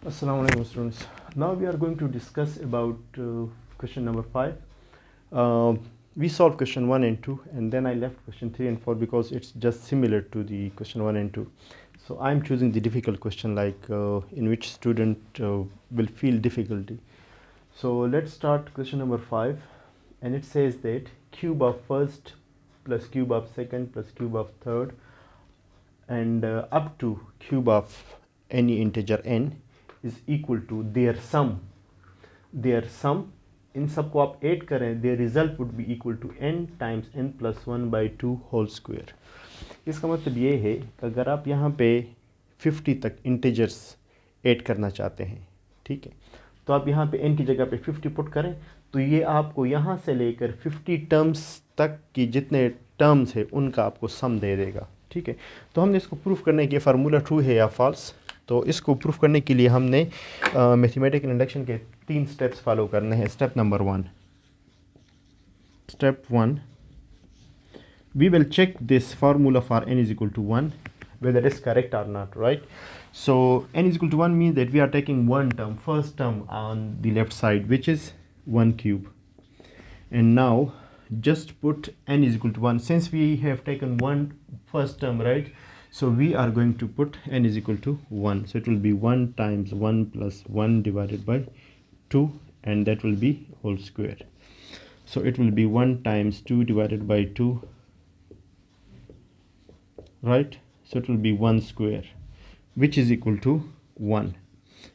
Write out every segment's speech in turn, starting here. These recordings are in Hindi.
Assalamu alaikum students. Now we are going to discuss about question number 5. We solved question 1 and 2 and then I left question 3 and 4 because it's just similar to the question 1 and 2. So I'm choosing the difficult question like in which student will feel difficulty. So let's start question number 5 and it says that cube of first plus cube of second plus cube of third and up to cube of any integer n is equal to their sum. इन सबको आप ऐड करें, their result would be equal to n times n plus 1 by 2 whole square. इसका मतलब ये है कि अगर आप यहाँ पे 50 तक इंटीजर्स ऐड करना चाहते हैं, ठीक है, तो आप यहाँ पे n की जगह पे 50 पुट करें तो ये आपको यहाँ से लेकर 50 टर्म्स तक की जितने टर्म्स है उनका आपको सम दे देगा, ठीक है। तो हमने इसको प्रूफ करने के फार्मूला ट्रू है या फॉल्स, तो इसको प्रूफ करने के लिए हमने मैथमेटिकल इंडक्शन के 3 स्टेप्स फॉलो करने हैं। Step number 1, we will check this formula for n is equal to 1 whether it is correct or not, right? So n is equal to 1 means that we are taking one term, first term on the left side, which is 1 cube, and now just put n is equal to 1 since we have taken one first term, right? So we are going to put n is equal to 1. So it will be 1 times 1 plus 1 divided by 2 and that will be whole square. So it will be 1 times 2 divided by 2, right? So it will be 1 square which is equal to 1.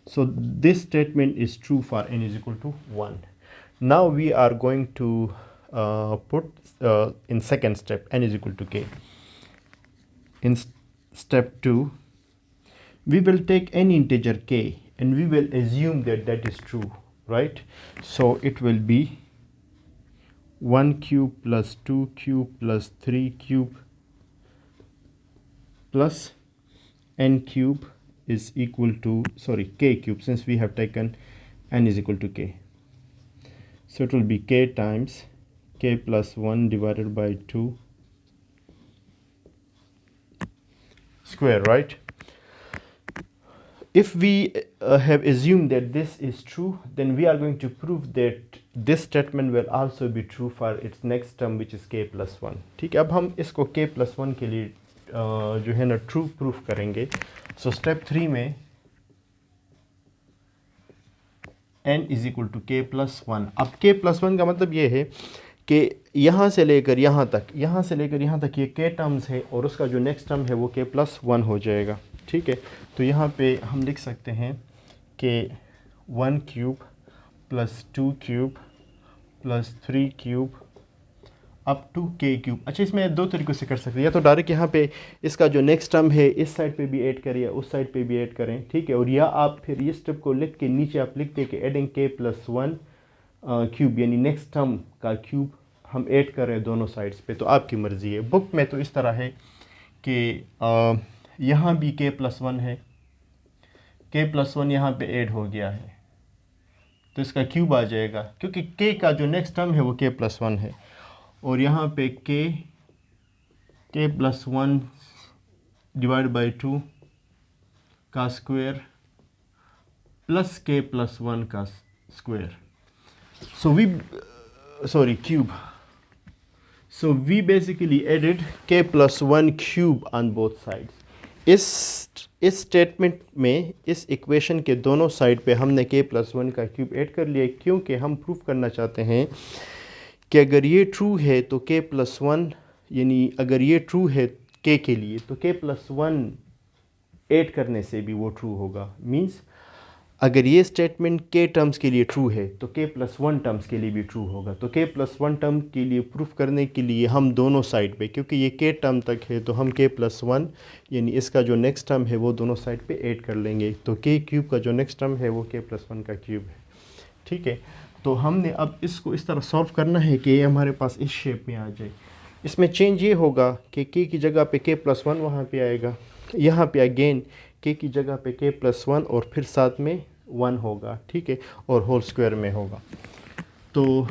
So this statement is true for n is equal to 1. Now we are going to put in second step n is equal to k. In step 2, we will take any integer k and we will assume that that is true, right? So it will be 1 cube plus 2 cube plus 3 cube plus n cube is equal to, k cube, since we have taken n is equal to k. So it will be k times k plus 1 divided by 2 square, right? If we have assumed that this is true, then we are going to prove that this statement will also be true for its next term which is k plus 1, ठीक है। अब हम इसको k plus 1 के लिए जो है ना ट्रू प्रूफ करेंगे। सो स्टेप 3 में n is equal to k plus 1। अब k plus 1 का मतलब ये है कि यहाँ से लेकर यहाँ तक ये k टर्म्स है और उसका जो नेक्स्ट टर्म है वो k plus 1 हो जाएगा, ठीक है। तो यहाँ पे हम लिख सकते हैं कि 1 cube plus 2 cube plus 3 cube up to k cube. अच्छा, इसमें दो तरीक़ों से कर सकते हैं, या तो डायरेक्ट यहाँ पे इसका जो नेक्स्ट टर्म है इस साइड पे भी ऐड करें या उस साइड पे भी ऐड करें, ठीक है। और या आप फिर ये स्टेप को लिख के नीचे आप लिखते हैं कि एडिंग k plus 1 क्यूब, यानी नेक्स्ट टर्म का क्यूब हम ऐड कर रहे हैं दोनों साइड्स पे, तो आपकी मर्ज़ी है। बुक में तो इस तरह है कि यहाँ भी k plus 1 है, k plus 1 यहाँ पे ऐड हो गया है तो इसका क्यूब आ जाएगा क्योंकि k का जो नेक्स्ट टर्म है वो k plus 1 है, और यहाँ पे k plus 1 डिवाइड बाई 2 का स्क्वायर प्लस k plus 1 का square, cube. So we basically added k plus 1 cube on both sides. इस स्टेटमेंट में इस इक्वेशन के दोनों साइड पे हमने k plus 1 का क्यूब ऐड कर लिया क्योंकि हम प्रूफ करना चाहते हैं कि अगर ये ट्रू है तो k plus 1, यानी अगर ये ट्रू है k के लिए तो k plus 1 ऐड करने से भी वो ट्रू होगा। मींस अगर ये स्टेटमेंट k टर्म्स के लिए ट्रू है तो k plus 1 टर्म्स के लिए भी ट्रू होगा। तो k plus 1 टर्म के लिए प्रूफ करने के लिए हम दोनों साइड पे, क्योंकि ये k टर्म तक है तो हम k plus 1 यानी इसका जो नेक्स्ट टर्म है वो दोनों साइड पे ऐड कर लेंगे, तो k क्यूब का जो नेक्स्ट टर्म है वो k plus 1 का क्यूब है, ठीक है। तो हमने अब इसको इस तरह सॉल्व करना है कि ये हमारे पास इस शेप में आ जाए। इसमें चेंज ये होगा कि k की जगह पे k plus 1 वहाँ पे आएगा, यहाँ पे अगेन k की जगह पे k plus 1 और फिर साथ में 1 होगा, ठीक है, और होल स्क्वायर में होगा। तो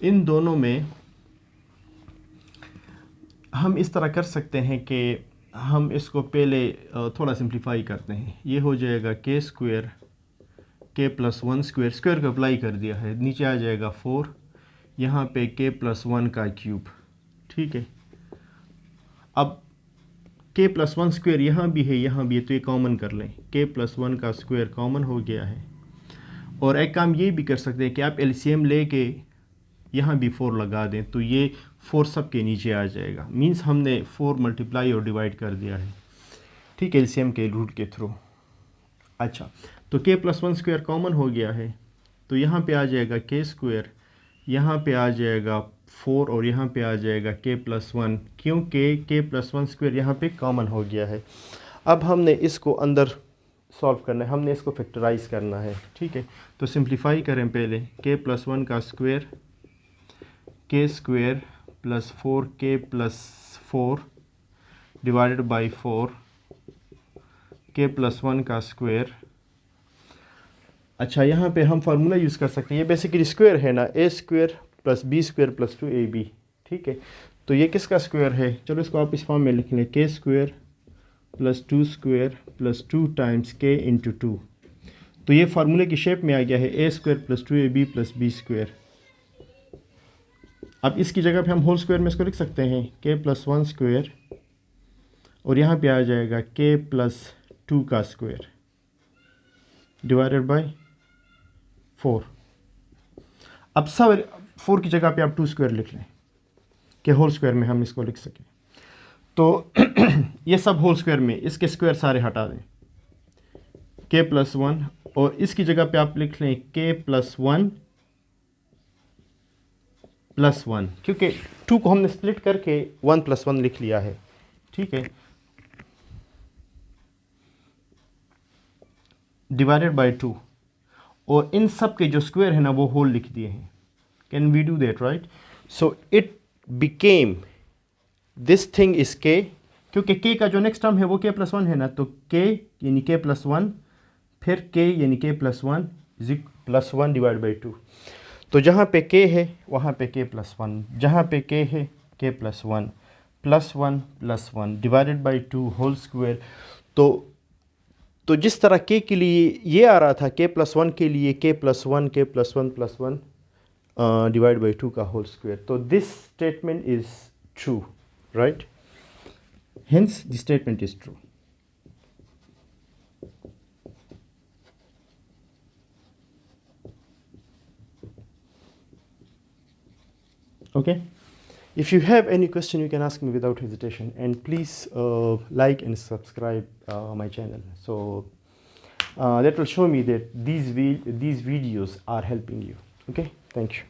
इन दोनों में हम इस तरह कर सकते हैं कि हम इसको पहले थोड़ा सिंप्लीफाई करते हैं। ये हो जाएगा के स्क्वायर के प्लस वन स्क्वायर, स्क्वायर को अप्लाई कर दिया है, नीचे आ जाएगा 4, यहाँ पे के प्लस वन का क्यूब। ठीक है, अब के प्लस वन स्क्वायर यहाँ भी है यहाँ भी है, तो ये कॉमन कर लें, के प्लस वन का स्क्वायर कॉमन हो गया है। और एक काम ये भी कर सकते हैं कि आप एलसीएम लेके यहाँ भी 4 लगा दें, तो ये 4 सब के नीचे आ जाएगा। मींस हमने 4 मल्टीप्लाई और डिवाइड कर दिया है, ठीक है, एलसीएम के रूट के थ्रू। अच्छा, तो के प्लस वन स्क्वायर कॉमन हो गया है, तो यहाँ पे आ जाएगा के स्क्वायर, यहाँ पे आ जाएगा 4 और यहाँ पे आ जाएगा के प्लस वन, क्योंकि के प्लस वन स्क्वायर यहाँ पे कॉमन हो गया है। अब हमने इसको अंदर सॉल्व करना है, हमने इसको फैक्टराइज करना है। ठीक है, तो सिंप्लीफाई करें पहले, के प्लस वन का स्क्वायर, के स्क्वायर प्लस 4 के प्लस 4 डिवाइडेड बाई 4 के प्लस वन का स्क्वायर। अच्छा, यहाँ पे हम फार्मूला यूज़ कर सकते हैं, ये बेसिकली स्क्वायर है ना, A square plus B square plus 2ab। ठीक है, तो ये किसका स्क्वायर है, चलो इसको आप इस फॉर्म में लिख लें, के square plus 2 square plus 2 times के इंटू 2। तो ये फार्मूले की शेप में आ गया है, A square plus 2ab plus B square. अब इसकी जगह पे हम होल स्क्वायर में इसको लिख सकते हैं, के प्लस वन स्क्वायर और यहाँ पे आ जाएगा के प्लस 2 का स्क्वायर डिवाइडेड बाय 4। अब सब 4 की जगह पे आप 2 स्क्वायर लिख लें कि होल स्क्वायर में हम इसको लिख सकें। तो ये सब होल स्क्वायर में, इसके स्क्वायर सारे हटा दें, के प्लस वन, और इसकी जगह पे आप लिख लें के प्लस वन प्लस वन, क्योंकि 2 को हमने स्प्लिट करके 1 प्लस 1 लिख लिया है। ठीक है, डिवाइडेड बाय 2, और इन सब के जो स्क्वायर है ना वो होल लिख दिए हैं। Can we do that, right? So it became, this thing is के, क्योंकि के का जो नेक्स्ट टर्म है वो के प्लस वन है ना, तो के यानी के प्लस वन, फिर के यानी के plus one is plus one divide by 2। तो जहाँ पे के है वहाँ पे के प्लस वन, जहाँ पे के है k plus one divided by 2 whole square. तो जिस तरह के लिए ये आ रहा था, के प्लस वन के लिए के plus one plus one divide by 2 का होल स्क्वायर। तो this statement is true, right? Hence this statement is true. Okay, if you have any question you can ask me without hesitation, and please like and subscribe my channel, so that will show me that these videos are helping you. Okay, thank you.